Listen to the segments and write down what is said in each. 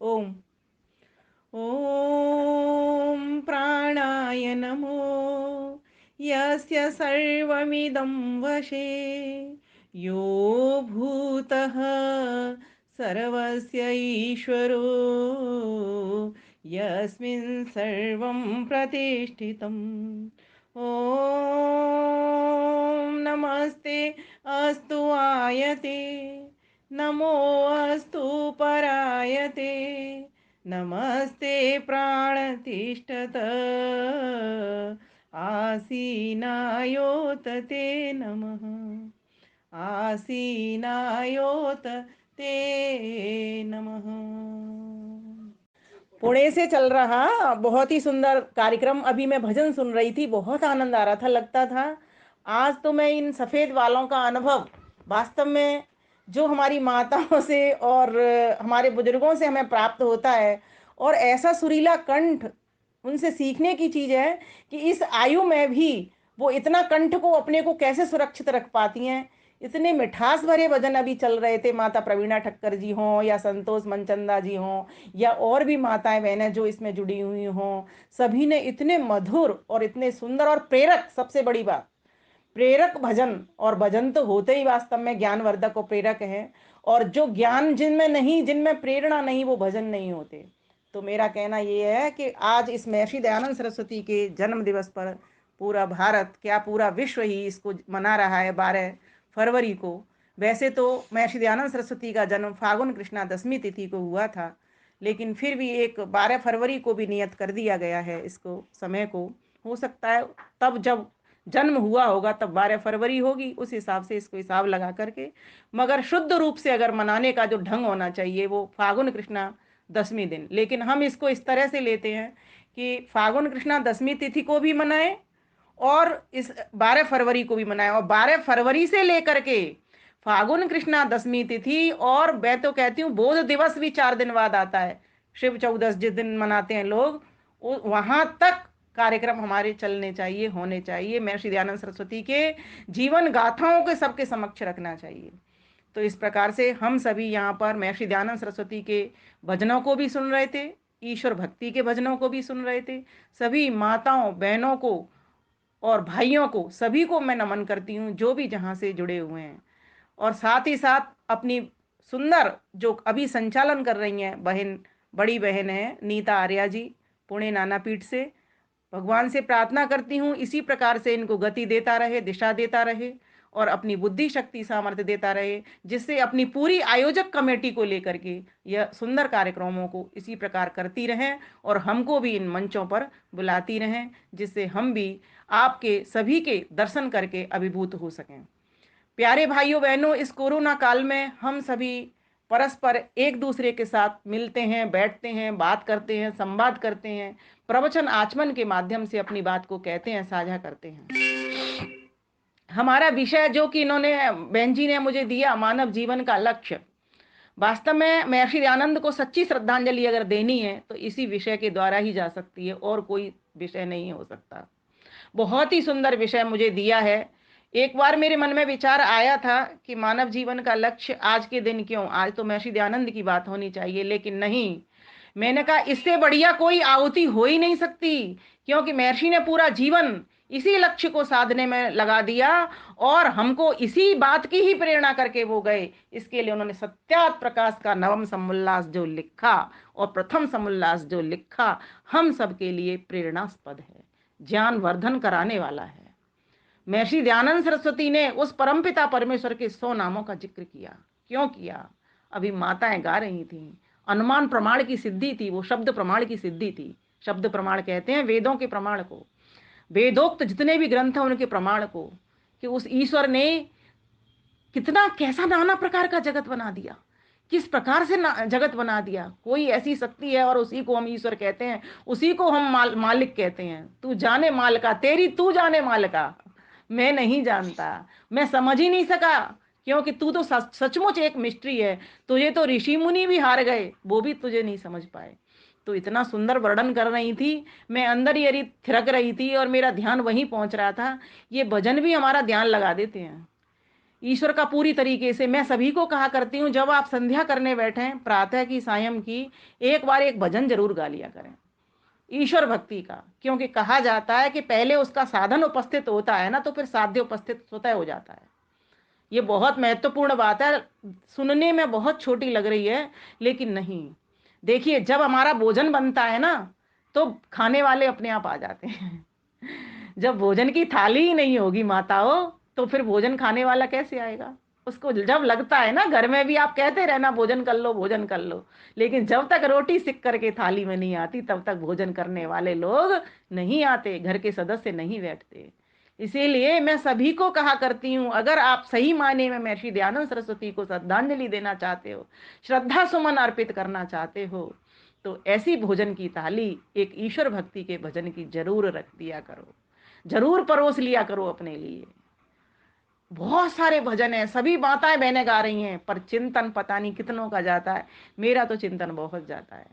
ओम। ॐ प्राणाय नमो यस्य सर्वमिदं वशे यो भूतः सर्वस्य ईश्वरो यस्मिन् सर्वं प्रतिष्ठितम्। ॐ नमस्ते अस्तु आयते नमो अस्तु परायते नमस्ते प्राणतिष्ठत आसीनायोत ते नमः। आसीनायोत ते नमः। पुणे से चल रहा बहुत ही सुंदर कार्यक्रम, अभी मैं भजन सुन रही थी, बहुत आनंद आ रहा था। लगता था आज तो मैं इन सफ़ेद वालों का अनुभव वास्तव में जो हमारी माताओं से और हमारे बुजुर्गों से हमें प्राप्त होता है, और ऐसा सुरीला कंठ उनसे सीखने की चीज़ है कि इस आयु में भी वो इतना कंठ को अपने को कैसे सुरक्षित रख पाती हैं। इतने मिठास भरे भजन अभी चल रहे थे, माता प्रवीणा ठक्कर जी हों या संतोष मनचंदा जी हों या और भी माताएं बहनें जो इसमें जुड़ी हुई हों, सभी ने इतने मधुर और इतने सुंदर और प्रेरक, सबसे बड़ी बात प्रेरक भजन, और भजन तो होते ही वास्तव में ज्ञानवर्धक और प्रेरक हैं। और जो ज्ञान जिनमें नहीं, जिनमें प्रेरणा नहीं, वो भजन नहीं होते। तो मेरा कहना ये है कि आज इस महर्षि दयानंद सरस्वती के जन्म दिवस पर पूरा भारत, क्या पूरा विश्व ही इसको मना रहा है 12 फरवरी को। वैसे तो महर्षि दयानंद सरस्वती का जन्म फागुन कृष्णा दशमी तिथि को हुआ था, लेकिन फिर भी एक 12 फरवरी को भी नियत कर दिया गया है इसको, समय को। हो सकता है तब जब जन्म हुआ होगा तब 12 फरवरी होगी, उस हिसाब से इसको हिसाब लगा करके। मगर शुद्ध रूप से अगर मनाने का जो ढंग होना चाहिए वो फागुन कृष्णा दशमी दिन। लेकिन हम इसको इस तरह से लेते हैं कि फागुन कृष्णा दशमी तिथि को भी मनाएं और इस 12 फरवरी को भी मनाएं, और 12 फरवरी से लेकर के फागुन कृष्णा दशमी तिथि, और मैं तो कहती हूँ बोध दिवस भी 4 दिन बाद आता है, शिव चौदस जिस दिन मनाते हैं लोग, वहां तक कार्यक्रम हमारे चलने चाहिए, होने चाहिए। महर्षि दयानंद सरस्वती के जीवन गाथाओं के सबके समक्ष रखना चाहिए। तो इस प्रकार से हम सभी यहाँ पर महर्षि दयानंद सरस्वती के भजनों को भी सुन रहे थे, ईश्वर भक्ति के भजनों को भी सुन रहे थे। सभी माताओं बहनों को और भाइयों को, सभी को मैं नमन करती हूँ जो भी जहाँ से जुड़े हुए हैं। और साथ ही साथ अपनी सुंदर जो अभी संचालन कर रही हैं बहन, बड़ी बहन है नीता आर्या जी, पुणे नानापीठ से, भगवान से प्रार्थना करती हूँ इसी प्रकार से इनको गति देता रहे, दिशा देता रहे और अपनी बुद्धि शक्ति सामर्थ्य देता रहे, जिससे अपनी पूरी आयोजक कमेटी को लेकर के यह सुंदर कार्यक्रमों को इसी प्रकार करती रहें और हमको भी इन मंचों पर बुलाती रहें, जिससे हम भी आपके सभी के दर्शन करके अभिभूत हो सकें। प्यारे भाइयों बहनों, इस कोरोना काल में हम सभी परस्पर एक दूसरे के साथ मिलते हैं, बैठते हैं, बात करते हैं, संवाद करते हैं, प्रवचन आचमन के माध्यम से अपनी बात को कहते हैं, साझा करते हैं। हमारा विषय जो कि इन्होंने, बहन जी ने मुझे दिया, मानव जीवन का लक्ष्य, वास्तव में महर्षि दयानंद को सच्ची श्रद्धांजलि अगर देनी है तो इसी विषय के द्वारा ही जा सकती है, और कोई विषय नहीं हो सकता। बहुत ही सुंदर विषय मुझे दिया है। एक बार मेरे मन में विचार आया था कि मानव जीवन का लक्ष्य आज के दिन क्यों, आज तो महर्षि दयानंद की बात होनी चाहिए, लेकिन नहीं, मैंने कहा इससे बढ़िया कोई आहुति हो ही नहीं सकती, क्योंकि महर्षि ने पूरा जीवन इसी लक्ष्य को साधने में लगा दिया और हमको इसी बात की ही प्रेरणा करके वो गए। इसके लिए उन्होंने सत्यात प्रकाश का नवम समुल्लास जो लिखा और प्रथम समुल्लास जो लिखा, हम सबके लिए प्रेरणास्पद है, ज्ञान वर्धन कराने वाला है। महर्षि दयानंद सरस्वती ने उस परमपिता परमेश्वर के 100 नामों का जिक्र किया। क्यों किया? अभी माताएं गा रही थी, अनुमान प्रमाण की सिद्धि थी, वो शब्द प्रमाण की सिद्धि थी। शब्द प्रमाण कहते हैं वेदों के प्रमाण को, वेदोक्त जितने भी ग्रंथ हैं उनके प्रमाण को, कि उस ईश्वर ने कितना, कैसा नाना प्रकार का जगत बना दिया, किस प्रकार से जगत बना दिया। कोई ऐसी शक्ति है और उसी को हम ईश्वर कहते हैं, उसी को हम मालिक कहते हैं। तू जाने माल का, तेरी तू जाने माल का, मैं नहीं जानता, मैं समझ ही नहीं सका, क्योंकि तू तो सचमुच एक मिस्ट्री है। तुझे तो ऋषि मुनि भी हार गए, वो भी तुझे नहीं समझ पाए। तो इतना सुंदर वर्णन कर रही थी, मैं अंदर ही थिरक रही थी और मेरा ध्यान वहीं पहुंच रहा था। ये भजन भी हमारा ध्यान लगा देते हैं। ईश्वर का पूरी तरीके से मैं सभी को कहा करती हूँ, जब आप संध्या करने बैठें, प्रातः की सायं की, एक बार एक भजन जरूर गा लिया करें ईश्वर भक्ति का। क्योंकि कहा जाता है कि पहले उसका साधन उपस्थित होता है ना, तो फिर साध्य उपस्थित स्वतः हो जाता है। ये बहुत महत्वपूर्ण बात है। सुनने में बहुत छोटी लग रही है, लेकिन नहीं। देखिए, जब हमारा भोजन बनता है ना, तो खाने वाले अपने आप आ जाते हैं। जब भोजन की थाली ही नहीं होगी माताओं, तो फिर भोजन खाने वाला कैसे आएगा? उसको जब लगता है ना, घर में भी आप कहते रहना भोजन कर लो, भोजन कर लो, लेकिन जब तक रोटी सिक करके थाली में नहीं आती, तब तक भोजन करने वाले लोग नहीं आते, घर के सदस्य नहीं बैठते। इसीलिए मैं सभी को कहा करती हूँ, अगर आप सही मायने में महर्षि दयानंद सरस्वती को श्रद्धांजलि देना चाहते हो, श्रद्धा सुमन अर्पित करना चाहते हो, तो ऐसी भोजन की थाली एक ईश्वर भक्ति के भजन की जरूर रख दिया करो, जरूर परोस लिया करो अपने लिए। बहुत सारे भजन है, सभी माताएं बहनें गा रही हैं, पर चिंतन पता नहीं कितनों का जाता है। मेरा तो चिंतन बहुत जाता है।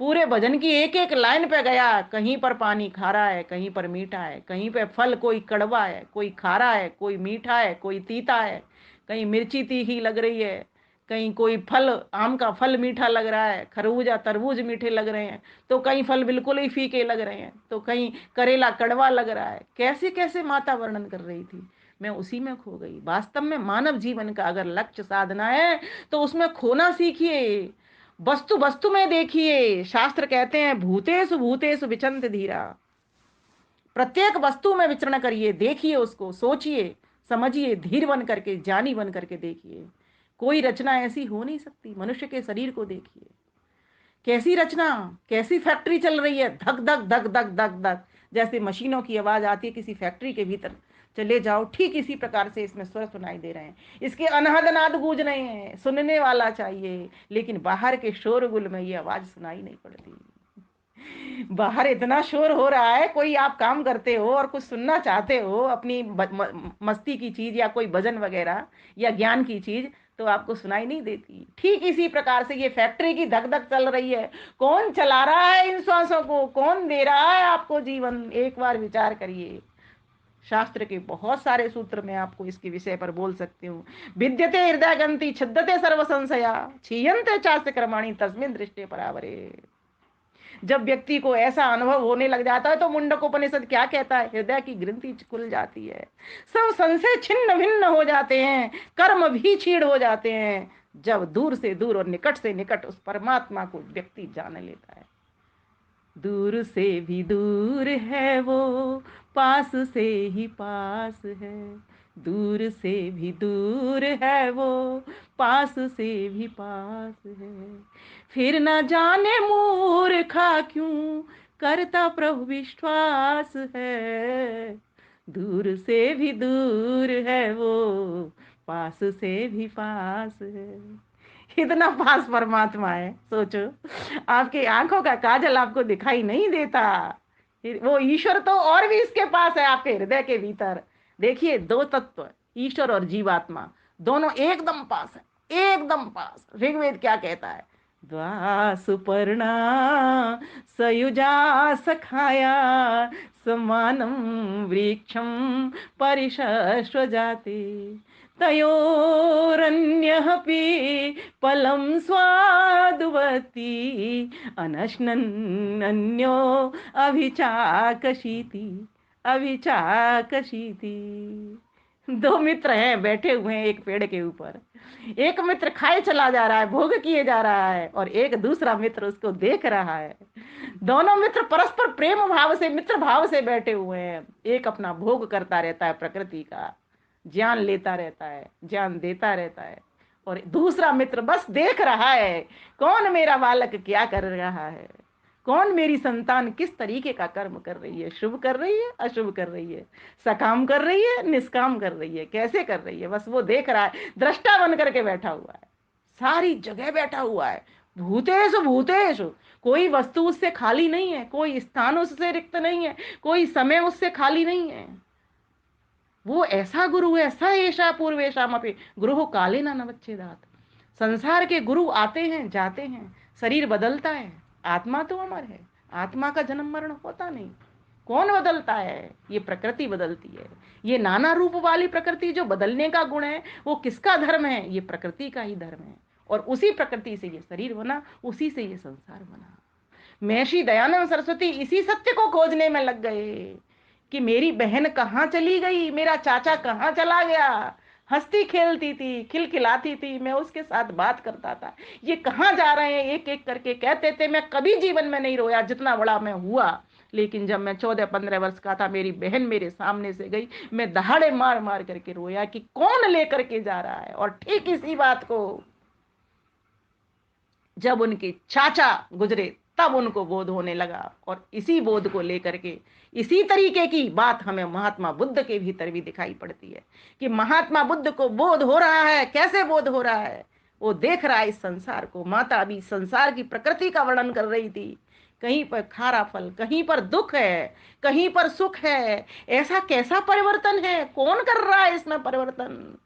पूरे भजन की एक एक लाइन पे गया, कहीं पर पानी खारा है, कहीं पर मीठा है, कहीं पे फल कोई कड़वा है, कोई खारा है, कोई मीठा है, कोई तीता है, कहीं मिर्ची तीखी लग रही है, कहीं कोई फल, आम का फल मीठा लग रहा है, खरबूजा तरबूज मीठे लग रहे हैं, तो कहीं फल बिल्कुल ही फीके लग रहे हैं, तो कहीं करेला कड़वा लग रहा है। कैसे कैसे माता वर्णन कर रही थी, मैं उसी में खो गई। वास्तव में मानव जीवन का अगर लक्ष्य साधना है, तो उसमें खोना सीखिए, वस्तु वस्तु में देखिए। शास्त्र कहते हैं भूतेषु भूतेषु विचंत धीरा। प्रत्येक वस्तु में विचरण करिए, देखिए उसको, सोचिए, समझिए, धीर बन करके, ज्ञानी बन करके देखिए। कोई रचना ऐसी हो नहीं सकती। मनुष्य के शरीर को देखिए, कैसी रचना, कैसी फैक्ट्री चल रही है, धक धक धक धक धक धक, जैसे मशीनों की आवाज आती है किसी फैक्ट्री के भीतर चले जाओ, ठीक इसी प्रकार से इसमें स्वर सुनाई दे रहे हैं। इसके अनहद नाद गूंज रहे हैं, सुनने वाला चाहिए, लेकिन बाहर के शोरगुल में ये आवाज सुनाई नहीं पड़ती। बाहर इतना शोर हो रहा है, कोई आप काम करते हो और कुछ सुनना चाहते हो, अपनी मस्ती की चीज या कोई भजन वगैरह या ज्ञान की चीज, तो आपको सुनाई नहीं देती। ठीक इसी प्रकार से ये फैक्ट्री की धक धक चल रही है। कौन चला रहा है इन श्वासों को, कौन दे रहा है आपको जीवन, एक बार विचार करिए। शास्त्र के बहुत सारे सूत्र मैं आपको इसके विषय पर बोल सकती हूँ। विद्यते हृदय गंति छिद्यते सर्व संशया क्षीयन्ते चास्य कर्माणि तस्मिन् दृष्टे परावरे। जब व्यक्ति को ऐसा अनुभव होने लग जाता है, तो मुंडकोपनिषद क्या कहता है, हृदय की ग्रंथि खुल जाती है, सब संशय छिन्न भिन्न हो जाते हैं, कर्म भी छीड़ हो जाते हैं, जब दूर से दूर और निकट से निकट उस परमात्मा को व्यक्ति जान लेता है। दूर से भी दूर है वो, पास से ही पास है, दूर से भी दूर है वो, पास से भी पास है। फिर न जाने मूर्खा क्यों करता प्रभु विश्वास है, दूर से भी दूर है वो, पास से भी पास है। इतना पास परमात्मा है, सोचो। आपकी आंखों का काजल आपको दिखाई नहीं देता, वो ईश्वर तो और भी इसके पास है, आपके हृदय के भीतर। देखिए, दो तत्व, ईश्वर और जीवात्मा, दोनों एकदम पास है, एकदम पास। ऋग्वेद क्या कहता है, द्वा सुपर्णा सयुजा सखाया समानम वृक्षम परिशस्व जाते तयोरन्यपि फलं स्वादुवती अनश्नन्यो अभिचाकशीति अभिचाकशीति। दो मित्र हैं, बैठे हुए हैं एक पेड़ के ऊपर। एक मित्र खाए चला जा रहा है, भोग किए जा रहा है, और एक दूसरा मित्र उसको देख रहा है। दोनों मित्र परस्पर प्रेम भाव से, मित्र भाव से बैठे हुए हैं। एक अपना भोग करता रहता है, प्रकृति का ज्ञान लेता रहता है, ज्ञान देता रहता है, और दूसरा मित्र बस देख रहा है, कौन मेरा बालक क्या कर रहा है, कौन मेरी संतान किस तरीके का कर्म कर रही है, शुभ कर रही है, अशुभ कर रही है, सकाम कर रही है, निष्काम कर रही है, कैसे कर रही है, बस वो देख रहा है, दृष्टा बन करके बैठा हुआ है, सारी जगह बैठा हुआ है। भूतेषु भूतेषु, कोई वस्तु उससे खाली नहीं है, कोई स्थान उससे रिक्त नहीं है, कोई समय उससे खाली नहीं है। वो ऐसा गुरु है, स एषा पूर्वेषामपि गुरु काले न नवच्छेदात्। संसार के गुरु आते हैं, जाते हैं, शरीर बदलता है, आत्मा तो अमर है, आत्मा का जन्म मरण होता नहीं। कौन बदलता है? ये प्रकृति बदलती है। ये नाना रूप वाली प्रकृति जो बदलने का गुण है, वो किसका धर्म है? ये प्रकृति का ही धर्म है। और उसी प्रकृति से ये शरीर बना, उसी से ये संसार बना। महर्षि दयानंद सरस्वती इसी सत्य को खोजने में लग गए कि मेरी बहन कहाँ चली गई, मेरा चाचा कहाँ चला गया। हंसती खेलती थी, खिलखिलाती थी, मैं उसके साथ बात करता था, ये कहाँ जा रहे हैं एक एक करके कहते थे। मैं कभी जीवन में नहीं रोया जितना बड़ा मैं हुआ, लेकिन जब मैं 14-15 वर्ष का था, मेरी बहन मेरे सामने से गई, मैं दहाड़े मार मार करके रोया कि कौन लेकर के जा रहा है। और ठीक इसी बात को जब उनके चाचा गुजरे तब उनको बोध होने लगा। और इसी बोध को लेकर के इसी तरीके की बात हमें महात्मा बुद्ध के भीतर भी दिखाई पड़ती है कि महात्मा बुद्ध को बोध हो रहा है। कैसे बोध हो रहा है? वो देख रहा है इस संसार को। माता अभी संसार की प्रकृति का वर्णन कर रही थी। कहीं पर खारा फल, कहीं पर दुख है, कहीं पर सुख है। ऐसा कैसा परिवर्तन है? कौन कर रहा है इसमें परिवर्तन?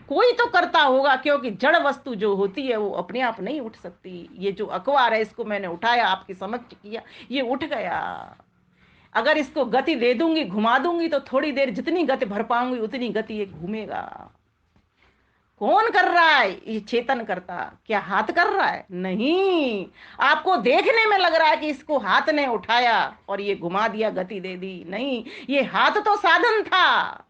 कोई तो करता होगा, क्योंकि जड़ वस्तु जो होती है वो अपने आप नहीं उठ सकती। ये जो अखबार है इसको मैंने उठाया, आपके समक्ष किया, ये उठ गया। अगर इसको गति दे दूंगी, घुमा दूंगी, तो थोड़ी देर जितनी गति भर पाऊंगी उतनी गति ये घूमेगा। कौन कर रहा है? ये चेतन करता। क्या हाथ कर रहा है? नहीं। आपको देखने में लग रहा है कि इसको हाथ ने उठाया और ये घुमा दिया, गति दे दी। नहीं, ये हाथ तो साधन था।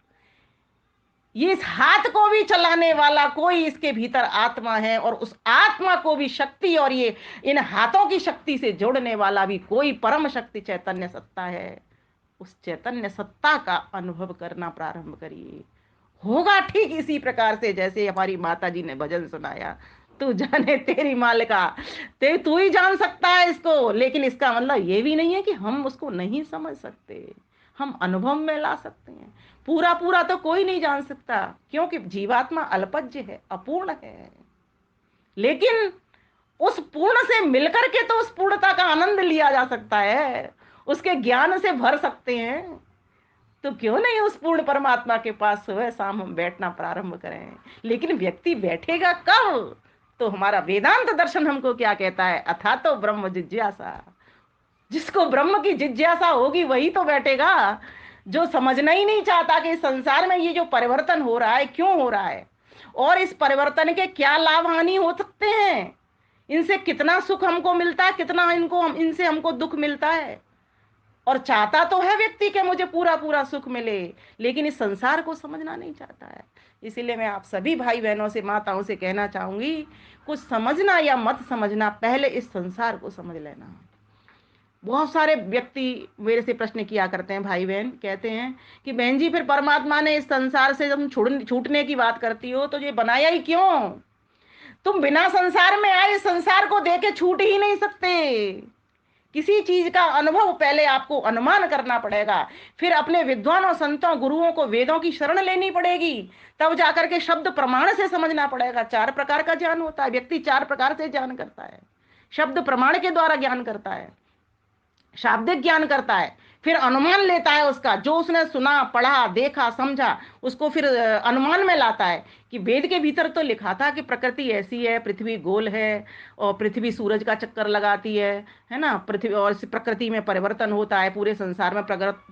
ये इस हाथ को भी चलाने वाला कोई इसके भीतर आत्मा है, और उस आत्मा को भी शक्ति और ये इन हाथों की शक्ति से जोड़ने वाला भी कोई परम शक्ति चैतन्य सत्ता है। उस चैतन्य सत्ता का अनुभव करना प्रारंभ करिए। होगा ठीक इसी प्रकार से जैसे हमारी माता जी ने भजन सुनाया, तू जाने तेरी मालिका, ते तू ही जान सकता है इसको। लेकिन इसका मतलब ये भी नहीं है कि हम उसको नहीं समझ सकते, हम अनुभव में ला सकते हैं। पूरा पूरा तो कोई नहीं जान सकता, क्योंकि जीवात्मा अल्पज्य है, अपूर्ण है। लेकिन उस पूर्ण से मिलकर के तो उस पूर्णता का आनंद लिया जा सकता है, उसके ज्ञान से भर सकते हैं। तो क्यों नहीं उस पूर्ण परमात्मा के पास सुबह शाम हम बैठना प्रारंभ करें। लेकिन व्यक्ति बैठेगा कब? तो हमारा वेदांत दर्शन हमको क्या कहता है? अथा तो ब्रह्म जिज्ञासा। जिसको ब्रह्म की जिज्ञासा होगी वही तो बैठेगा। जो समझना ही नहीं चाहता कि संसार में ये जो परिवर्तन हो रहा है क्यों हो रहा है, और इस परिवर्तन के क्या लाभ हानि हो सकते हैं, इनसे कितना सुख हमको मिलता है, कितना इनसे हमको दुख मिलता है। और चाहता तो है व्यक्ति कि मुझे पूरा पूरा सुख मिले, लेकिन इस संसार को समझना नहीं चाहता है। इसीलिए मैं आप सभी भाई बहनों से, माताओं से कहना चाहूंगी, कुछ समझना या मत समझना, पहले इस संसार को समझ लेना। बहुत सारे व्यक्ति मेरे से प्रश्न किया करते हैं, भाई बहन कहते हैं कि बहन जी फिर परमात्मा ने इस संसार से तुम छूटने की बात करती हो तो ये बनाया ही क्यों? तुम बिना संसार में आए संसार को देके छूट ही नहीं सकते। किसी चीज का अनुभव पहले आपको अनुमान करना पड़ेगा, फिर अपने विद्वानों, संतों, गुरुओं को, वेदों की शरण लेनी पड़ेगी, तब जाकर के शब्द प्रमाण से समझना पड़ेगा। 4 प्रकार का ज्ञान होता है, व्यक्ति 4 प्रकार से ज्ञान करता है। शब्द प्रमाण के द्वारा ज्ञान करता है, शाब्दिक ज्ञान करता है, फिर अनुमान लेता है उसका, जो उसने सुना, पढ़ा, देखा, समझा, उसको फिर अनुमान में लाता है कि वेद के भीतर तो लिखा था कि प्रकृति ऐसी है, पृथ्वी गोल है और पृथ्वी सूरज का चक्कर लगाती है ना, पृथ्वी और इस प्रकृति में परिवर्तन होता है, पूरे संसार में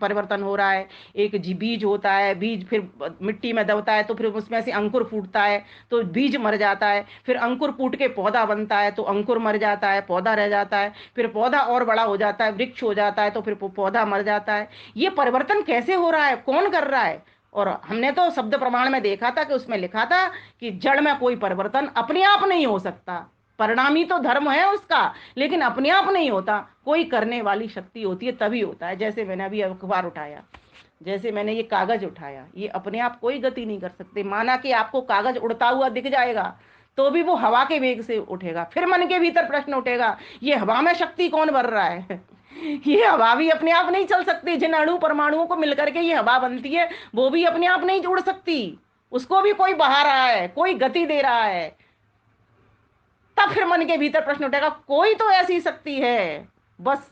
परिवर्तन हो रहा है। एक बीज होता है, बीज फिर मिट्टी में दबता है तो फिर उसमें से अंकुर फूटता है तो बीज मर जाता है, फिर अंकुर फूट के पौधा बनता है तो अंकुर मर जाता है, पौधा रह जाता है, फिर पौधा और बड़ा हो जाता है, वृक्ष हो जाता है, तो फिर पौधा मर जाता है। ये परिवर्तन कैसे हो रहा है, कौन कर रहा है? और हमने तो शब्द प्रमाण में देखा था कि उसमें लिखा था कि जड़ में कोई परिवर्तन अपने आप नहीं हो सकता, परिणामी तो धर्म है उसका, लेकिन अपने आप नहीं होता, कोई करने वाली शक्ति होती है तभी होता है। जैसे मैंने अभी अखबार उठाया, जैसे मैंने ये कागज उठाया, ये अपने आप कोई गति नहीं कर सकते। माना कि आपको कागज उड़ता हुआ दिख जाएगा तो भी वो हवा के वेग से उठेगा। फिर मन के भीतर प्रश्न उठेगा, ये हवा में शक्ति कौन भर रहा है? ये हवा भी अपने आप नहीं चल सकती। जिन अणु परमाणुओं को मिलकर के ये हवा बनती है वो भी अपने आप नहीं उड़ सकती, उसको भी कोई बहा रहा है, कोई गति दे रहा है। तब फिर मन के भीतर प्रश्न उठेगा, कोई तो ऐसी शक्ति है। बस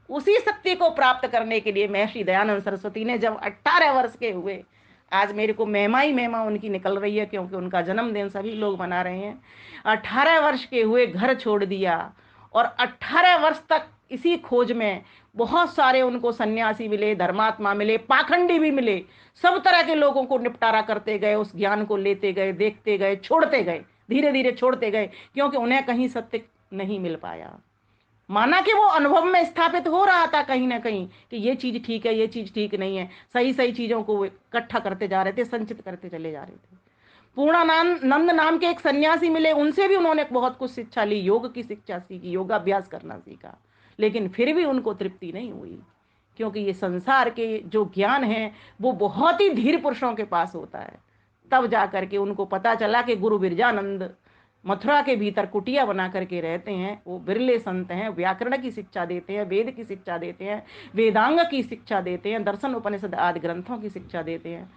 उसी शक्ति को प्राप्त करने के लिए महर्षि दयानंद सरस्वती ने जब 18 वर्ष के हुए, आज मेरे को महिमा ही महिमा उनकी निकल रही है क्योंकि उनका जन्मदिन सभी लोग मना रहे हैं। 18 वर्ष के हुए घर छोड़ दिया और 18 वर्ष तक इसी खोज में बहुत सारे उनको सन्यासी मिले, धर्मात्मा मिले, पाखंडी भी मिले, सब तरह के लोगों को निपटारा करते गए, उस ज्ञान को लेते गए, देखते गए, छोड़ते गए, धीरे धीरे छोड़ते गए, क्योंकि उन्हें कहीं सत्य नहीं मिल पाया। माना कि वो अनुभव में स्थापित हो रहा था कहीं ना कहीं कि ये चीज ठीक है, ये चीज ठीक नहीं है, सही सही चीजों को इकट्ठा करते जा रहे थे, संचित करते चले जा रहे थे। पूर्णानंद नाम के एक सन्यासी मिले, उनसे भी उन्होंने बहुत कुछ शिक्षा ली, योग की शिक्षा सीखी, योगाभ्यास करना सीखा, लेकिन फिर भी उनको तृप्ति नहीं हुई, क्योंकि ये संसार के जो ज्ञान है वो बहुत ही धीर पुरुषों के पास होता है। तब जाकर के उनको पता चला कि गुरु बिरजानंद मथुरा के भीतर कुटिया बना करके रहते हैं, वो बिरले संत हैं, व्याकरण की शिक्षा देते हैं, वेद की शिक्षा देते हैं, वेदांग की शिक्षा देते हैं, दर्शन उपनिषद आदि ग्रंथों की शिक्षा देते हैं।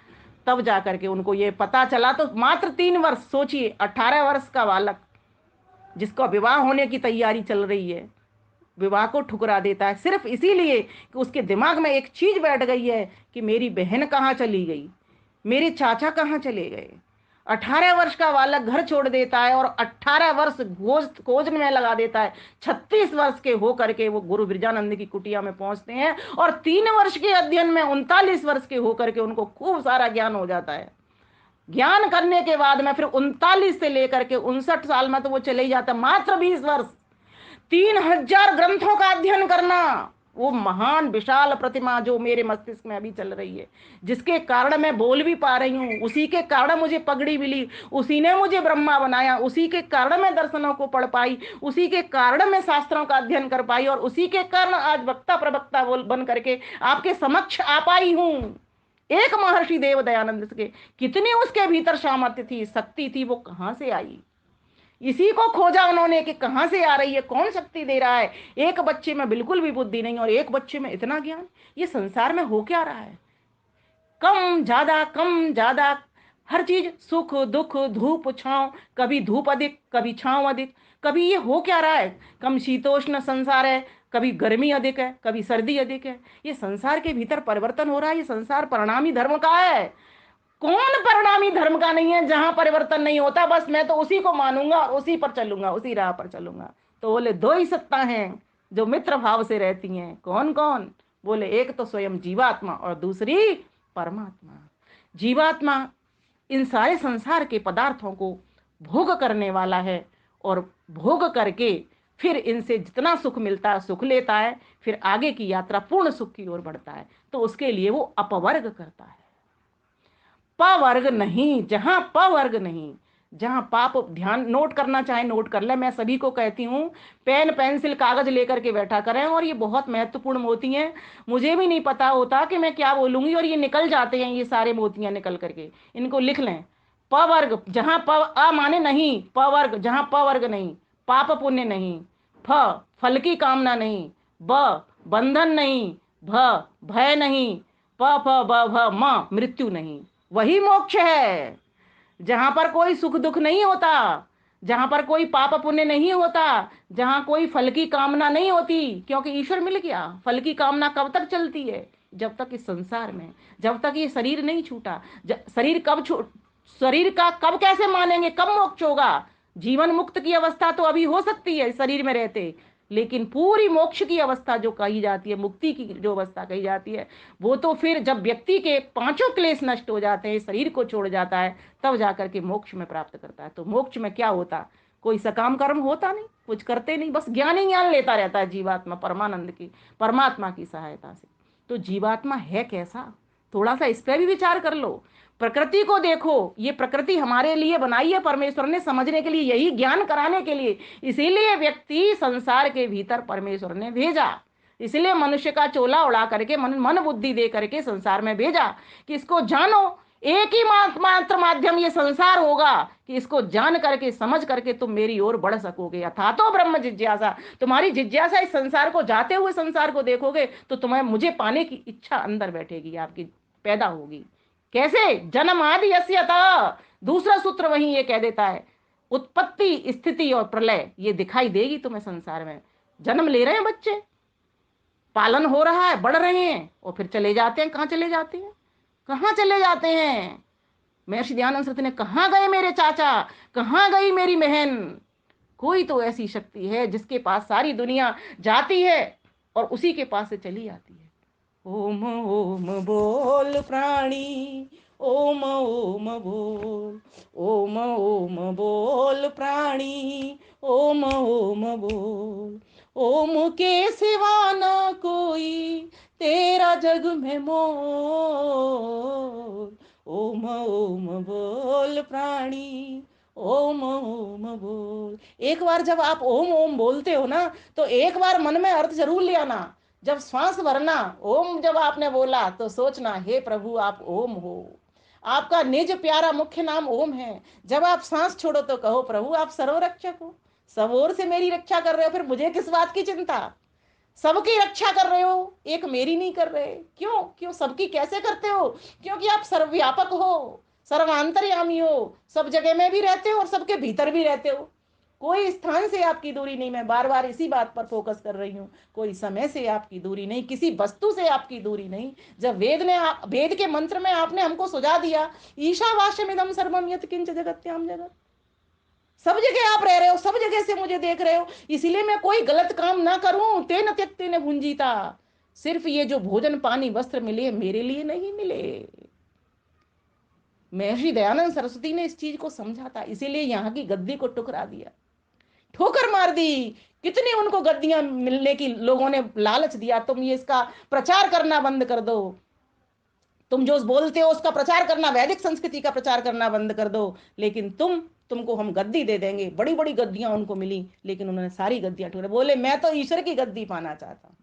तब जाकर के उनको ये पता चला, तो मात्र 3 वर्ष, सोचिए 18 वर्ष का बालक जिसका विवाह होने की तैयारी चल रही है, विवाह को ठुकरा देता है सिर्फ इसीलिए कि उसके दिमाग में एक चीज बैठ गई है कि मेरी बहन कहाँ चली गई, मेरे चाचा कहाँ चले गए। 18 वर्ष का बालक घर छोड़ देता है और 18 वर्ष खोज में लगा देता है। 36 वर्ष के होकर के वो गुरु बिरजानंद की कुटिया में पहुंचते हैं और 3 वर्ष के अध्ययन में 39 वर्ष के होकर के उनको खूब सारा ज्ञान हो जाता है। ज्ञान करने के बाद में फिर 39 से लेकर के 59 साल में तो वो चले ही जाता, मात्र 20 वर्ष 3000 ग्रंथों का अध्ययन करना, वो महान विशाल प्रतिमा जो मेरे मस्तिष्क में अभी चल रही है, जिसके कारण मैं बोल भी पा रही हूँ, उसी के कारण मुझे पगड़ी मिली, उसी ने मुझे ब्रह्मा बनाया, उसी के कारण मैं दर्शनों को पढ़ पाई, उसी के कारण मैं शास्त्रों का अध्ययन कर पाई और उसी के कारण आज वक्ता प्रवक्ता बन करके आपके समक्ष आ पाई हूँ। एक महर्षि देव दयानंद के कितनी उसके भीतर सामर्थ्य थी, शक्ति थी, वो कहां से आई, इसी को खोजा उन्होंने कि कहां से आ रही है, कौन शक्ति दे रहा है। एक बच्चे में बिल्कुल भी बुद्धि नहीं और एक बच्चे में इतना ज्ञान, ये संसार में हो क्या रहा है। कम ज्यादा हर चीज, सुख दुख, धूप छांव, कभी धूप अधिक कभी छांव अधिक, कभी ये हो क्या रहा है। कम शीतोष्ण संसार है, कभी गर्मी अधिक है, कभी सर्दी अधिक है। ये संसार के भीतर परिवर्तन हो रहा है। ये संसार परिणामी धर्म का है। कौन परिणामी धर्म का नहीं है जहां परिवर्तन नहीं होता, बस मैं तो उसी को मानूंगा, उसी पर चलूंगा, उसी राह पर चलूंगा। तो बोले 2 ही सत्ता हैं जो मित्र भाव से रहती हैं। कौन कौन? बोले एक तो स्वयं जीवात्मा और दूसरी परमात्मा। जीवात्मा इन सारे संसार के पदार्थों को भोग करने वाला है और भोग करके फिर इनसे जितना सुख मिलता है सुख लेता है, फिर आगे की यात्रा पूर्ण सुख की ओर बढ़ता है। तो उसके लिए वो अपवर्ग करता है, पवर्ग नहीं। जहां पवर्ग नहीं, जहां पाप, ध्यान नोट करना चाहे नोट कर ले। मैं सभी को कहती हूं पेन पेंसिल कागज लेकर के बैठा करें, और ये बहुत महत्वपूर्ण मोती हैं। मुझे भी नहीं पता होता कि मैं क्या बोलूंगी और ये निकल जाते हैं, ये सारे मोतियां निकल करके। इनको लिख लें। पवर्ग जहां प अ माने नहीं, पवर्ग जहां पवर्ग नहीं, पाप पुण्य नहीं, फ फल की कामना नहीं, ब बंधन नहीं, भ भय नहीं, प फ ब भ म मृत्यु नहीं। वही मोक्ष है जहां पर कोई सुख दुख नहीं होता, जहां पर कोई पाप पुण्य नहीं होता, जहां कोई फल की कामना नहीं होती, क्योंकि ईश्वर मिल गया। फल की कामना कब तक चलती है? जब तक इस संसार में, जब तक ये शरीर नहीं छूटा। शरीर कब शरीर का कब कैसे मानेंगे, कब मोक्ष होगा? जीवन मुक्त की अवस्था तो अभी हो सकती है शरीर में रहते, लेकिन पूरी मोक्ष की अवस्था जो कही जाती है, मुक्ति की जो अवस्था कही जाती है, वो तो फिर जब व्यक्ति के 5 क्लेश नष्ट हो जाते हैं, शरीर को छोड़ जाता है, तब जाकर के मोक्ष में प्राप्त करता है। तो मोक्ष में क्या होता? कोई सकाम कर्म होता नहीं, कुछ करते नहीं, बस ज्ञान ही ज्ञान लेता रहता है जीवात्मा परमानंद की, परमात्मा की सहायता से। तो जीवात्मा है कैसा, थोड़ा सा इस पर भी विचार कर लो। प्रकृति को देखो, ये प्रकृति हमारे लिए बनाई है परमेश्वर ने, समझने के लिए, यही ज्ञान कराने के लिए। इसीलिए व्यक्ति संसार के भीतर परमेश्वर ने भेजा, इसलिए मनुष्य का चोला उड़ा करके मन बुद्धि दे करके संसार में भेजा कि इसको जानो। एक ही मात्र माध्यम ये संसार होगा कि इसको जान करके समझ करके तुम मेरी ओर बढ़ सकोगे। अथा तो ब्रह्म जिज्ञासा, तुम्हारी जिज्ञासा इस संसार को, जाते हुए संसार को देखोगे तो तुम्हें मुझे पाने की इच्छा अंदर बैठेगी, आपकी पैदा होगी। कैसे? जन्म आदि यस्यतः, दूसरा सूत्र वही ये कह देता है, उत्पत्ति स्थिति और प्रलय ये दिखाई देगी तुम्हें संसार में। जन्म ले रहे हैं बच्चे, पालन हो रहा है, बढ़ रहे हैं और फिर चले जाते हैं। कहाँ चले जाते हैं? कहाँ चले जाते हैं? महर्षि दयानंद सरस्वती ने, कहाँ गए मेरे चाचा, कहाँ गई मेरी बहन? कोई तो ऐसी शक्ति है जिसके पास सारी दुनिया जाती है और उसी के पास से चली आती है। ओम ओम बोल प्राणी, ओम ओम बोल, ओम ओम बोल प्राणी, ओम ओम बोल। ओम के सिवा ना कोई तेरा जग में मोल। ओम ओम बोल प्राणी, ओम ओम बोल। एक बार जब आप ओम ओम बोलते हो ना, तो एक बार मन में अर्थ जरूर ले आना। जब श्वास भरना, ओम जब आपने बोला, तो सोचना हे प्रभु आप ओम हो। आपका निज प्यारा मुख्य नाम ओम है। जब आप सांस छोड़ो तो कहो प्रभु आप सर्वरक्षक हो, सब ओर से मेरी रक्षा कर रहे हो, फिर मुझे किस बात की चिंता। सबकी रक्षा कर रहे हो, एक मेरी नहीं कर रहे। क्यों क्यों सबकी कैसे करते हो? क्योंकि आप सर्वव्यापक हो, सर्वांतर्यामी हो, सब जगह में भी रहते हो और सबके भीतर भी रहते हो। कोई स्थान से आपकी दूरी नहीं, मैं बार बार इसी बात पर फोकस कर रही हूँ। कोई समय से आपकी दूरी नहीं, किसी वस्तु से आपकी दूरी नहीं। जब वेद के मंत्र में आपने हमको सुझा दिया, ईशावास्यमिदं सर्वम यत् किंच जगत्याम जगत, सब जगह आप रह रहे हो, सब जगह से मुझे देख रहे हो, इसलिए मैं कोई गलत काम ना करूं। तेन त्यक्तेन भुंजीता, सिर्फ ये जो भोजन पानी वस्त्र मिले मेरे लिए नहीं मिले। महर्षि दयानंद सरस्वती ने इस चीज को समझा था, इसीलिए यहाँ की गद्दी को टुकरा दिया, ठोकर मार दी। कितनी उनको गद्दियां मिलने की लोगों ने लालच दिया, तुम ये इसका प्रचार करना बंद कर दो, तुम जो बोलते हो उसका प्रचार करना, वैदिक संस्कृति का प्रचार करना बंद कर दो, लेकिन तुमको हम गद्दी दे देंगे। बड़ी बड़ी गद्दियां उनको मिली, लेकिन उन्होंने सारी गद्दियां ठुकरा, बोले मैं तो ईश्वर की गद्दी पाना चाहता हूं,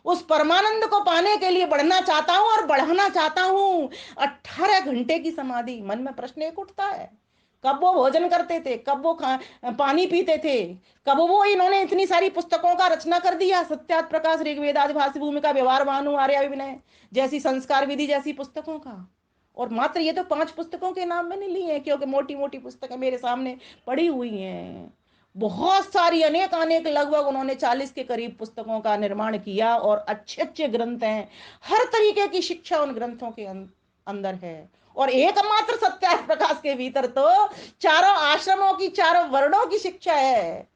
उस परमानंद को पाने के लिए बढ़ना चाहता हूं और बढ़ाना चाहता हूं। 18 घंटे की समाधि। मन में प्रश्न एक उठता है, कब वो भोजन करते थे, कब वो पानी पीते थे, कब वो इन्होंने इतनी सारी पुस्तकों का रचना कर दिया, सत्यात प्रकाश, ऋग्वेद आदि भाष्य भूमिका, व्यवहार भानु, आर्य विनय जैसी, संस्कार विधि जैसी पुस्तकों का। और मात्र ये तो 5 पुस्तकों के नाम मैंने लिए हैं, क्योंकि मोटी मोटी पुस्तकें मेरे सामने पड़ी हुई हैं। बहुत सारी अनेक अनेक, लगभग उन्होंने 40 के करीब पुस्तकों का निर्माण किया, और अच्छे अच्छे ग्रंथ हैं। हर तरीके की शिक्षा उन ग्रंथों के अंदर है। और एकमात्र सत्यार्थ प्रकाश के भीतर तो चारों आश्रमों की, चारों वर्णों की शिक्षा है।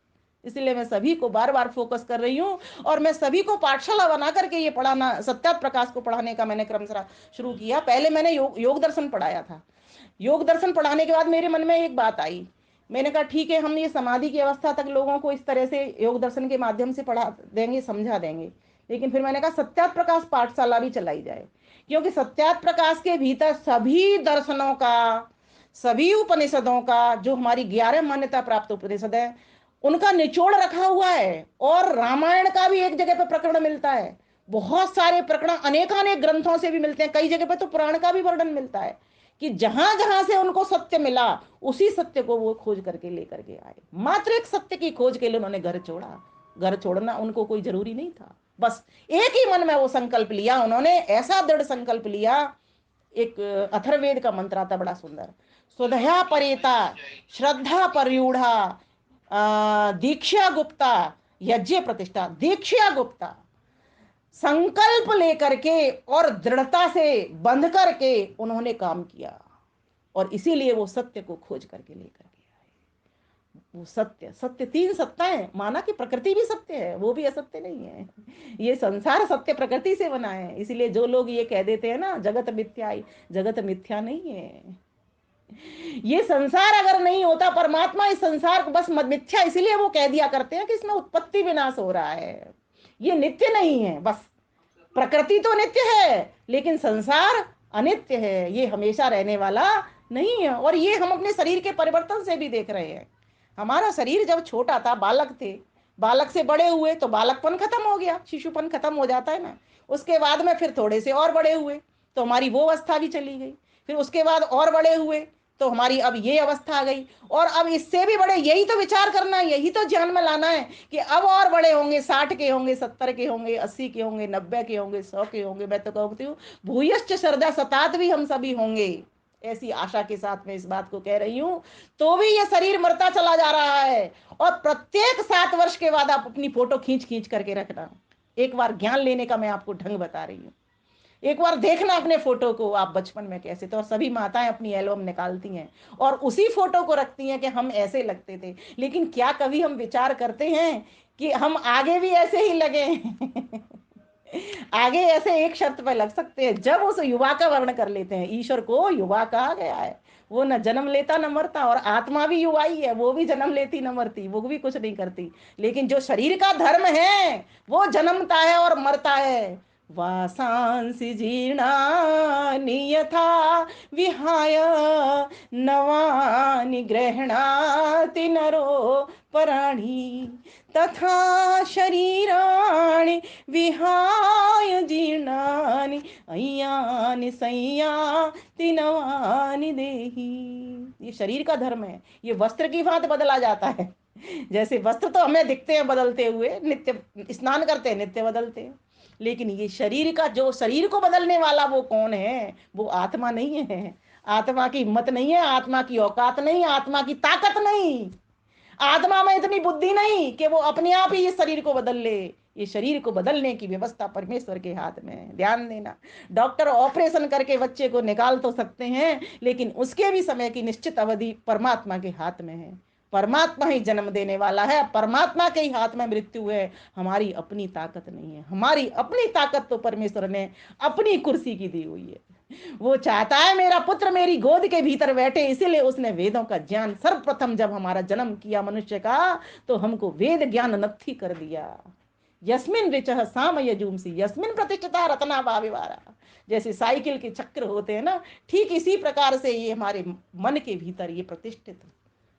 इसलिए मैं सभी को बार बार फोकस कर रही हूँ, और मैं सभी को पाठशाला बना करके ये पढ़ाना, सत्यार्थ प्रकाश को पढ़ाने का मैंने क्रम शुरू किया। पहले मैंने योग दर्शन पढ़ाया था। योग दर्शन पढ़ाने के बाद मेरे मन में एक बात आई, मैंने कहा ठीक है, हम ये समाधि की अवस्था तक लोगों को इस तरह से योग दर्शन के माध्यम से पढ़ा देंगे, समझा देंगे, लेकिन फिर मैंने कहा सत्यार्थ प्रकाश पाठशाला भी चलाई जाए। क्योंकि सत्यार्थ प्रकाश के भीतर सभी दर्शनों का, सभी उपनिषदों का, जो हमारी 11 मान्यता प्राप्त उपनिषद है, उनका निचोड़ रखा हुआ है। और रामायण का भी एक जगह पर प्रकरण मिलता है, बहुत सारे प्रकरण अनेकानेक ग्रंथों से भी मिलते हैं, कई जगह पर तो पुराण का भी वर्णन मिलता है, कि जहां जहां से उनको सत्य मिला, उसी सत्य को वो खोज करके लेकर के आए। मात्र एक सत्य की खोज के लिए उन्होंने घर छोड़ा। घर छोड़ना उनको कोई जरूरी नहीं था, बस एक ही मन में वो संकल्प लिया उन्होंने, ऐसा दृढ़ संकल्प लिया। एक अथर्ववेद का मंत्र आता बड़ा सुंदर, स्वधया परेता, श्रद्धा परयूढ़ा, दीक्षा गुप्ता, यज्ञ प्रतिष्ठा। दीक्षा गुप्ता, संकल्प लेकर के और दृढ़ता से बंध करके उन्होंने काम किया, और इसीलिए वो सत्य को खोज करके लेकर के आए। वो सत्य, सत्य 3 सत्ताएं, माना कि प्रकृति भी सत्य है, वो भी असत्य नहीं है। ये संसार सत्य प्रकृति से बना है। इसीलिए जो लोग ये कह देते हैं ना जगत मिथ्या, जगत मिथ्या नहीं है। ये संसार अगर नहीं होता, परमात्मा इस संसार को बस मिथ्या इसलिए वो कह दिया करते हैं कि इसमें उत्पत्ति विनाश हो रहा है, ये नित्य नहीं है। बस प्रकृति तो नित्य है, लेकिन संसार अनित्य है, ये हमेशा रहने वाला नहीं है। और ये हम अपने शरीर के परिवर्तन से भी देख रहे हैं। हमारा शरीर जब छोटा था, बालक थे, बालक से बड़े हुए तो बालकपन खत्म हो गया, शिशुपन खत्म हो जाता है ना। उसके बाद में फिर थोड़े से और बड़े हुए तो हमारी वो अवस्था भी चली गई। फिर उसके बाद और बड़े हुए तो हमारी अब ये अवस्था आ गई। और अब इससे भी बड़े, यही तो विचार करना है, यही तो ध्यान में लाना है कि अब और बड़े होंगे, 60 के होंगे, 70 के होंगे, 80 के होंगे, 90 के होंगे, 100 के होंगे। मैं तो कहती हूँ भूयश्च श्रद्धा शतात भी हम सभी होंगे, ऐसी आशा के साथ मैं इस बात को कह रही हूँ। तो भी ये शरीर मरता चला जा रहा है, और प्रत्येक 7 वर्ष के बाद आप अपनी फोटो खींच खींच करके रखना। एक बार ज्ञान लेने का मैं आपको ढंग बता रही हूँ। एक बार देखना अपने फोटो को, आप बचपन में कैसे थे। और सभी माताएं अपनी एल्बम निकालती हैं और उसी फोटो को रखती हैं कि हम ऐसे लगते थे। लेकिन क्या कभी हम विचार करते हैं कि हम आगे भी ऐसे ही लगे? आगे ऐसे एक शर्त पे लग सकते हैं, जब उस युवा का वर्ण कर लेते हैं। ईश्वर को युवा कहा गया है, वो न जन्म लेता न मरता, और आत्मा भी युवा ही है, वो भी जन्म लेती न मरती, वो भी कुछ नहीं करती। लेकिन जो शरीर का धर्म है वो जन्मता है और मरता है। वासांसि जीर्णानि यथा विहाय नवानि गृह्णाति नरो पराणि तथा शरीराणि विहाय जीर्णानि अय्यानि संयाति नवानि देहि। ये शरीर का धर्म है, ये वस्त्र की भांति बदला जाता है। जैसे वस्त्र तो हमें दिखते हैं बदलते हुए, नित्य स्नान करते हैं नित्य बदलते हैं, लेकिन ये शरीर का, जो शरीर को बदलने वाला वो कौन है? वो आत्मा नहीं है। आत्मा की हिम्मत नहीं है, आत्मा की औकात नहीं, आत्मा की ताकत नहीं, आत्मा में इतनी बुद्धि नहीं कि वो अपने आप ही इस शरीर को बदल ले। ये शरीर को बदलने की व्यवस्था परमेश्वर के हाथ में है, ध्यान देना। डॉक्टर ऑपरेशन करके बच्चे को निकाल तो सकते हैं, लेकिन उसके भी समय की निश्चित अवधि परमात्मा के हाथ में है। परमात्मा ही जन्म देने वाला है, परमात्मा के ही हाथ में मृत्यु है। हमारी अपनी ताकत नहीं है, हमारी अपनी ताकत तो परमेश्वर ने अपनी कुर्सी की दी हुई है। वो चाहता है मेरा पुत्र मेरी गोद के भीतर बैठे, इसीलिए उसने वेदों का ज्ञान सर्वप्रथम जब हमारा जन्म किया मनुष्य का, तो हमको वेद ज्ञान नत्थी कर दिया। यस्मिन ऋचः साम यजूंसी यस्मिन प्रतिष्ठिता रत्ना भाविवारा। जैसे साइकिल के चक्र होते हैं ना, ठीक इसी प्रकार से ये हमारे मन के भीतर ये प्रतिष्ठित है।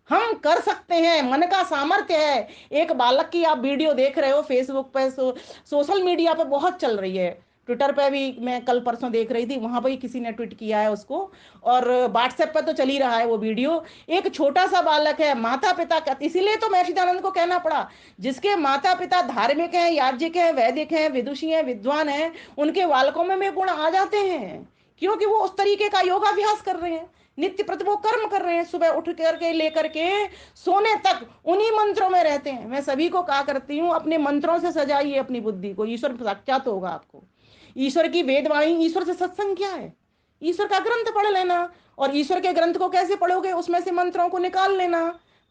हम कर सकते हैं, मन का सामर्थ्य है। एक बालक की आप वीडियो देख रहे हो फेसबुक पे, सोशल मीडिया पे बहुत चल रही है, ट्विटर पे भी मैं कल परसों देख रही थी, वहां पर ही किसी ने ट्वीट किया है उसको, और व्हाट्सएप पर तो चल ही रहा है वो वीडियो। एक छोटा सा बालक है, माता पिता का, इसीलिए तो महर्षिदानंद को कहना पड़ा, जिसके माता पिता धार्मिक हैं, याज्ञिक हैं, वैदिक हैं, विदुषी हैं, विद्वान हैं, उनके बालकों में गुण आ जाते हैं, क्योंकि वो उस तरीके का योगाभ्यास कर रहे हैं, नित्य प्रति वो कर्म कर रहे हैं, सुबह उठ करके लेकर के सोने तक उन्हीं मंत्रों में रहते हैं। मैं सभी को कहा करती हूँ, अपने मंत्रों से सजाइए अपनी बुद्धि को, ईश्वर साक्षात होगा आपको। ईश्वर की वेदवाणी, ईश्वर से सत्संग क्या है? ईश्वर का ग्रंथ पढ़ लेना, और ईश्वर के ग्रंथ को कैसे पढ़ोगे, उसमें से मंत्रों को निकाल लेना।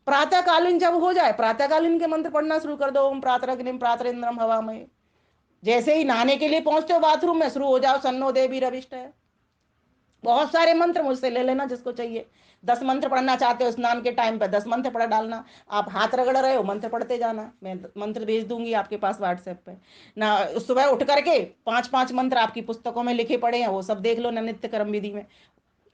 प्रातःकालीन जब हो जाए, प्रातःकालीन के मंत्र पढ़ना शुरू कर दो, ओम प्रातरग्निम प्रातरेंद्रम हवामहे। जैसे ही नहाने के लिए पहुंचते हो बाथरूम में, शुरू हो जाओ सन्नो देवी रविष्ट है। बहुत सारे मंत्र मुझसे ले लेना जिसको चाहिए। 10 मंत्र पढ़ना चाहते हो स्नान के टाइम पर, 10 मंत्र पढ़ डालना। आप हाथ रगड़ रहे हो, मंत्र पढ़ते जाना, मैं मंत्र भेज दूंगी आपके पास व्हाट्सएप पे ना। सुबह उठ करके 5-5 मंत्र आपकी पुस्तकों में लिखे पड़े हैं, वो सब देख लो ना, नित्य कर्म विधि में।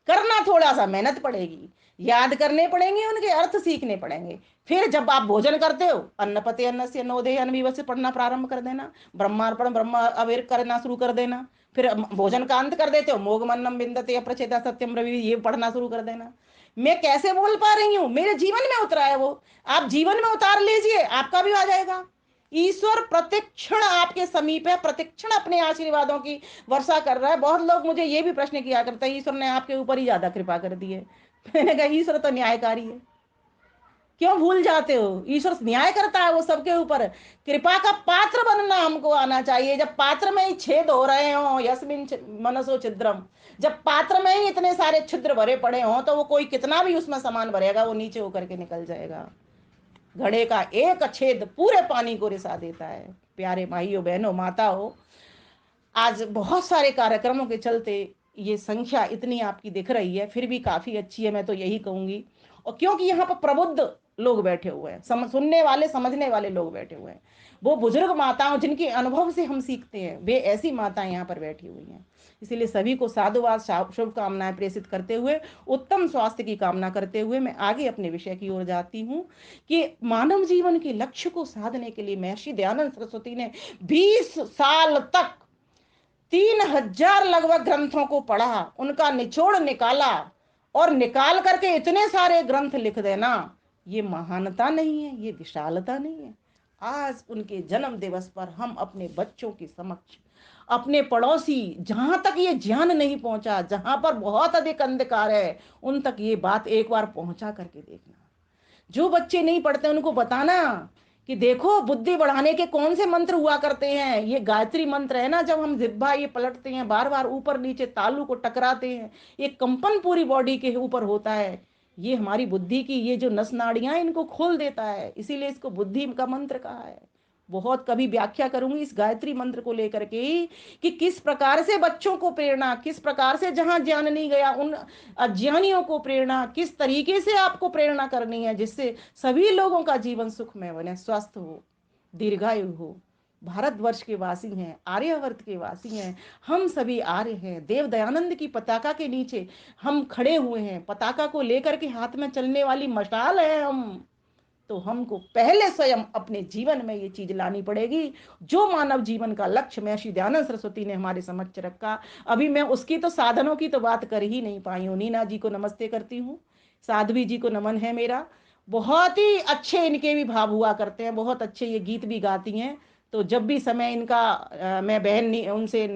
करना, थोड़ा सा मेहनत पड़ेगी, याद करने पड़ेंगे, उनके अर्थ सीखने पड़ेंगे। फिर जब आप भोजन करते हो, अन्नपते अन्नस्य नवोदय अन्नविवस्य से पढ़ना प्रारंभ कर देना, ब्रह्मार्पण ब्रह्म अवेर करना शुरू कर देना। फिर भोजन का अंत कर देते हो, मोगमन्नम विन्दते अप्रचेता सत्यम रवि, ये पढ़ना शुरू कर देना। मैं कैसे बोल पा रही हूँ, मेरे जीवन में उतरा है वो, आप जीवन में उतार लीजिए, आपका भी आ जाएगा। ईश्वर प्रतिक्षण आपके समीप है, प्रतिक्षण अपने आशीर्वादों की वर्षा कर रहा है। बहुत लोग मुझे ये भी प्रश्न किया करते हैं, ईश्वर ने आपके ऊपर ही ज्यादा कृपा कर दी है। मैंने कहा ईश्वर तो न्यायकारी है, क्यों भूल जाते हो? ईश्वर न्याय करता है वो सबके ऊपर। कृपा का पात्र बनना हमको आना चाहिए। जब पात्र में ही छेद हो रहे हो, यस्मिन मनसो छिद्रम, जब पात्र में ही इतने सारे छिद्र भरे पड़े हों, तो वो कोई कितना भी उसमें सामान भरेगा, वो नीचे होकर के निकल जाएगा। घड़े का एक छेद पूरे पानी को रिसा देता है। प्यारे भाइयों बहनों माता हो, आज बहुत सारे कार्यक्रमों के चलते ये संख्या इतनी आपकी दिख रही है, फिर भी काफी अच्छी है, मैं तो यही कहूंगी। और क्योंकि यहाँ पर प्रबुद्ध लोग बैठे हुए हैं, सुनने वाले समझने वाले लोग बैठे हुए हैं, वो बुजुर्ग माताओं जिनके अनुभव से हम सीखते हैं, वे ऐसी माताएं यहाँ पर बैठी हुई हैं। इसीलिए सभी को साधुवाद शुभकामनाएं प्रेषित करते हुए, उत्तम स्वास्थ्य की कामना करते हुए, मैं आगे अपने विषय की ओर जाती हूँ कि मानव जीवन के लक्ष्य को साधने के लिए महर्षि दयानंद सरस्वती ने 20 साल तक 3000 लगभग ग्रंथों को पढ़ा, उनका निचोड़ निकाला, और निकाल करके इतने सारे ग्रंथ लिख देना, ये महानता नहीं है, ये विशालता नहीं है। आज उनके जन्म दिवस पर हम अपने बच्चों के समक्ष, अपने पड़ोसी, जहां तक ये ज्ञान नहीं पहुंचा, जहां पर बहुत अधिक अंधकार है, उन तक ये बात एक बार पहुंचा करके देखना। जो बच्चे नहीं पढ़ते उनको बताना कि देखो बुद्धि बढ़ाने के कौन से मंत्र हुआ करते हैं, ये गायत्री मंत्र है ना, जब हम जिह्वा ये पलटते हैं बार बार ऊपर नीचे तालू को टकराते हैं, ये कंपन पूरी बॉडी के ऊपर होता है, ये हमारी बुद्धि की ये जो नस नाड़ियां हैं, इनको खोल देता है, इसीलिए इसको बुद्धि का मंत्र कहा है। बहुत कभी व्याख्या करूंगी इस गायत्री मंत्र को लेकर के ही, कि किस प्रकार से बच्चों को प्रेरणा, किस प्रकार से जहां ज्ञान नहीं गया उन अज्ञानियों को प्रेरणा, किस तरीके से आपको प्रेरणा करनी है जिससे सभी लोगों का जीवन सुखमय बने, स्वस्थ हो, दीर्घायु हो। भारतवर्ष के वासी हैं, आर्यवर्त के वासी हैं, हम सभी आर्य हैं, देव दयानंद की पताका के नीचे हम खड़े हुए हैं, पताका को लेकर के हाथ में चलने वाली मशाल है हम। तो हमको पहले स्वयं अपने जीवन में ये चीज लानी पड़ेगी, जो मानव जीवन का लक्ष्य महर्षि दयानंद सरस्वती ने हमारे समक्ष रखा। अभी मैं उसकी तो साधनों की तो बात कर ही नहीं पाई हूँ। नीना जी को नमस्ते करती हूँ, साध्वी जी को नमन है मेरा। बहुत ही अच्छे इनके भी भाव हुआ करते हैं, बहुत अच्छे ये गीत भी गाती हैं। तो जब भी समय इनका मैं उनसे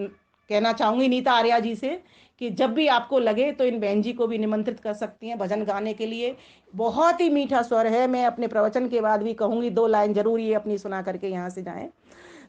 कहना चाहूंगी, नीता आर्या जी से, कि जब भी आपको लगे तो इन बहन जी को भी निमंत्रित कर सकती हैं भजन गाने के लिए। बहुत ही मीठा स्वर है, मैं अपने प्रवचन के बाद भी कहूंगी 2 लाइन जरूर ये अपनी सुना करके यहाँ से जाएं।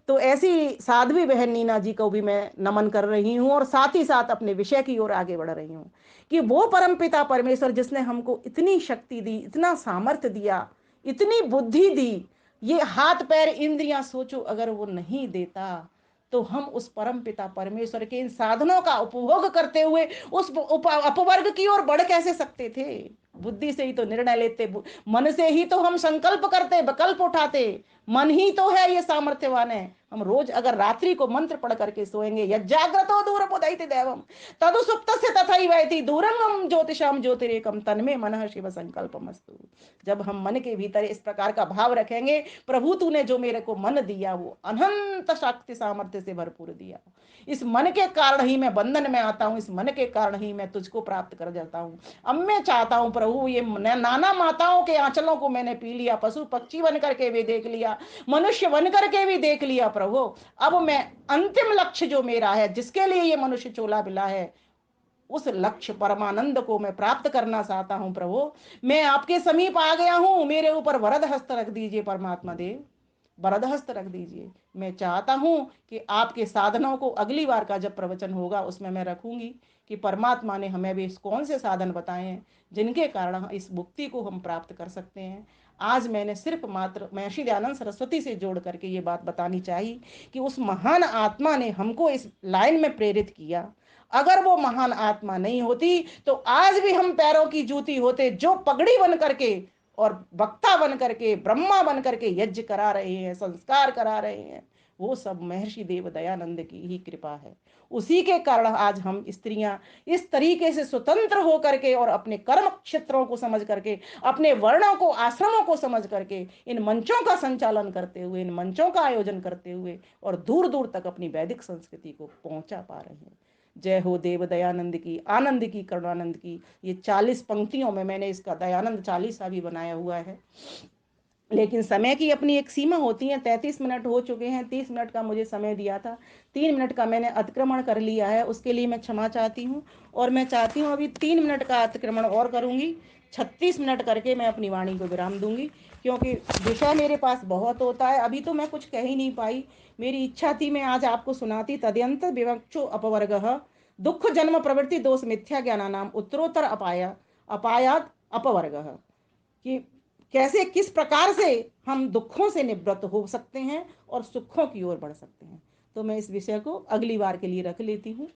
तो ऐसी साध्वी बहन नीना जी को भी मैं नमन कर रही हूँ, और साथ ही साथ अपने विषय की ओर आगे बढ़ रही हूँ, कि वो परमपिता परमेश्वर जिसने हमको इतनी शक्ति दी, इतना सामर्थ्य दिया, इतनी बुद्धि दी, ये हाथ पैर इंद्रियां सोचो अगर वो नहीं देता, तो हम उस परम पिता परमेश्वर के इन साधनों का उपभोग करते हुए उस अपवर्ग की ओर बढ़ कैसे सकते थे। बुद्धि से ही तो निर्णय लेते, मन से ही तो हम संकल्प करते, विकल्प उठाते, मन ही तो है ये सामर्थ्यवान है। हम रोज अगर रात्रि को मंत्र पढ़ करके सोएंगे, यज्जाग्रतो दूर बुधैति दैवम तदु सुप्तस्य तथैवैति दूरंगम ज्योतिषाम ज्योतिरेकम तन्मे मनः शिव संकल्पमस्तु। जब हम मन के भीतर इस प्रकार का भाव रखेंगे, प्रभु तूने जो मेरे को मन दिया वो अनंत शक्ति सामर्थ्य से भरपूर दिया, इस मन के कारण ही मैं बंधन में आता हूँ, इस मन के कारण ही मैं तुझको प्राप्त कर जाता हूँ। अब मैं चाहता हूँ प्रभु, ये नाना माताओं के आंचलों को मैंने पी लिया, पशु पक्षी बन करके भी देख लिया, मनुष्य बन करके भी देख लिया प्रभु। अब मैं अंतिम लक्ष्य जो मेरा है, जिसके लिए ये मनुष्य चोला बिला है, उस लक्ष्य परमानंद को मैं प्राप्त करना चाहता हूं प्रभु। मैं आपके समीप आ गया हूं, मेरे ऊपर वरद हस्त रख दीजिए परमात्मा देव, वरद हस्त रख दीजिए। मैं चाहता हूं कि आपके साधनों को अगली बार का जब प्रवचन होगा उसमें मैं रखूंगी, कि परमात्मा ने हमें भी कौन से साधन बताए हैं जिनके कारण इस मुक्ति को हम प्राप्त कर सकते हैं। आज मैंने सिर्फ मात्र महर्षि दयानंद सरस्वती से जोड़ करके ये बात बतानी चाहिए, कि उस महान आत्मा ने हमको इस लाइन में प्रेरित किया। अगर वो महान आत्मा नहीं होती तो आज भी हम पैरों की जूती होते, जो पगड़ी बन करके और वक्ता बन करके ब्रह्मा बन करके यज्ञ करा रहे हैं, संस्कार करा रहे हैं, वो सब महर्षि देव दयानंद की ही कृपा है। उसी के कारण आज हम स्त्रियां इस तरीके से स्वतंत्र हो करके और अपने कर्म क्षेत्रों को समझ करके, अपने वर्णों को आश्रमों को समझ करके, इन मंचों का संचालन करते हुए, इन मंचों का आयोजन करते हुए और दूर दूर तक अपनी वैदिक संस्कृति को पहुंचा पा रहे हैं। जय हो देव दयानंद की, आनंद की, करुणानंद की। ये 40 पंक्तियों में मैंने इसका दयानंद चालीसा भी बनाया हुआ है, लेकिन समय की अपनी एक सीमा होती है। 33 मिनट हो चुके हैं, 30 मिनट का मुझे समय दिया था, 3 मिनट का मैंने अतिक्रमण कर लिया है, उसके लिए मैं क्षमा चाहती हूँ। और मैं चाहती हूँ अभी 3 मिनट का अतिक्रमण और करूँगी, 36 मिनट करके मैं अपनी वाणी को विराम दूंगी, क्योंकि विषय मेरे पास बहुत होता है। अभी तो मैं कुछ कह ही नहीं पाई, मेरी इच्छा थी मैं आज आपको सुनाती। तद्यंत विवक्षो अपवर्ग दुख जन्म प्रवृत्ति दोष मिथ्या ज्ञानानाम उत्तरोत्तर अपायात अपवर्ग, कि कैसे किस प्रकार से हम दुखों से निवृत्त हो सकते हैं और सुखों की ओर बढ़ सकते हैं। तो मैं इस विषय को अगली बार के लिए रख लेती हूँ।